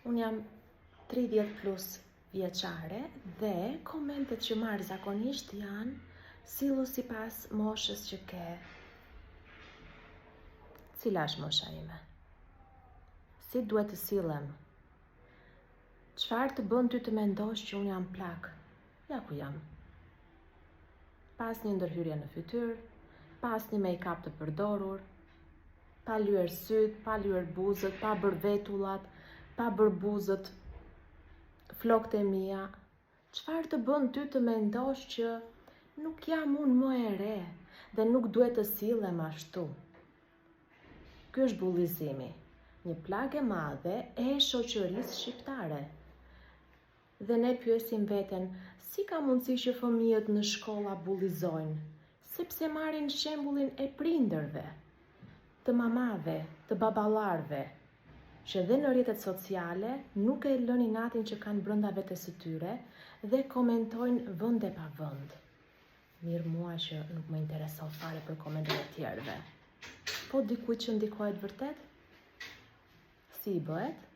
Unë jam 30 plus vjeçare dhe komentet që marr zakonisht janë sillu sipas moshës që ke. Cila është mosha ime? Si duhet të sillem? Çfarë të bën ty të mendosh që unë jam plak? Ja ku jam. Pa asnjë ndërhyrje në fytyrë, pa asnjë make-up të përdorur, pa lyer syt, pa lyer buzët, pa bër vetullat, pa bër buzët, flokët e mia. Çfarë të bën ty të mendosh që nuk jam unë më e re dhe nuk duhet të sillem ashtu? Ky është bullizimi, një plagë e madhe e shoqërisë shqiptare. Dhe ne pyesim veten, si ka mundësi që fëmijët në shkolla bullizojnë? Sepse marrin shembullin e prindërve, të mamave, të baballarëve, që dhe në rrjetet sociale nuk e lënin atin që kanë brenda vetes së tyre dhe komentojnë vend e pa vend. Mirë mua që nuk më intereson fare për komentet e tjerëve. Po dikujt që ndikohet vërtet? Si i bëhet?